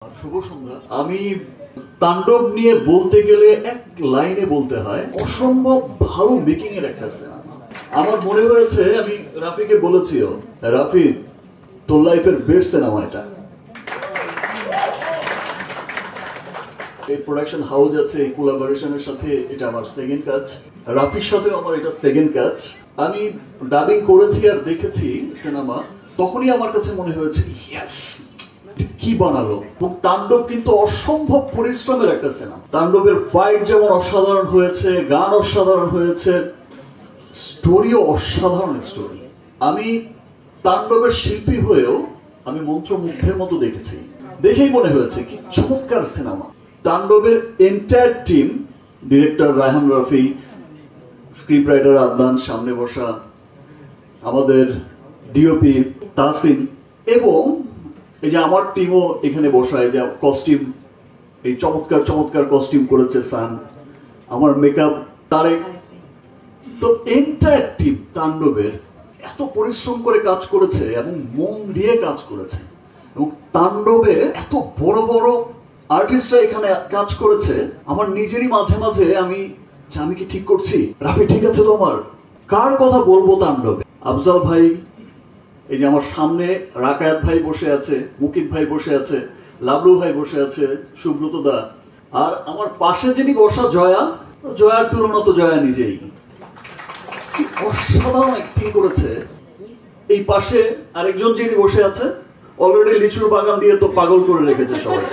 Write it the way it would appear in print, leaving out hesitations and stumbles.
শুভ সন্ধ্যা। আমি তাণ্ডব নিয়ে বলতে গেলে এক লাইনে বলতে হয় অসম্ভব ভালো মেকিং এর একটা সিনেমা। আমার মনে হয়েছে, আমি রাফিকে বলেছিও, রাফি তোর লাইফের বেস্ট সিনেমা এটা। এই প্রোডাকশন হাউস আছে, এই কোলাবোরেশনের সাথে এটা আমার সেকেন্ড কাজ। রাফির সাথে আমার এটা সেকেন্ড কাজ। আমি ডাবিং করেছি আর দেখেছি সিনেমা, তখনই আমার কাছে মনে হয়েছে ইয়েস, কি বানালো। এবং তাণ্ডব কিন্তু অসম্ভব পরিশ্রমের একটা সিনেমা। তাণ্ডবের ফাইট যেমন অসাধারণ হয়েছে, গান অসাধারণ হয়েছে, স্টোরিও অসাধারণ স্টোরি। আমি তাণ্ডবের শিল্পী হয়েও আমি মন্ত্রমুগ্ধের মতো দেখেছি, দেখেই মনে হয়েছে কি চমৎকার সিনেমা। তাণ্ডবের entire team, director Raihan Rafi, script writer Adnan, সামনে বসা আমাদের ডিওপি তাহসিন, এবং এই যে আমার টিমও এখানে বসায়, যে কস্টিউম, এই চমৎকার চমৎকার কস্টিউম করেছে সান, আমার মেকআপ তারেক। তো এন্টায়ার টিম তাণ্ডবের এত পরিশ্রম করে কাজ করেছে এবং মন দিয়ে কাজ করেছে, এবং তাণ্ডবে এত বড় বড় আর্টিস্টরা এখানে কাজ করেছে। আমার নিজেরই মাঝে মাঝে আমি কি ঠিক করছি, রাফি ঠিক আছে তো আমার, কার কথা বলবো তাণ্ডবে। আফজাল ভাই, এই যে আমার সামনে রাকায়াত ভাই বসে আছে, মুকিত ভাই বসে আছে, লাবলু ভাই বসে আছে, সুব্রত দা, আর আমার পাশে যিনি বসা জয়া, জয়ার তুলনা তো জয়া নিজেই, কি অসাধারণ অ্যাক্টিং করেছে। এই পাশে আরেকজন যিনি বসে আছে, অলরেডি লিচুর বাগান দিয়ে তো পাগল করে রেখেছে সবাই।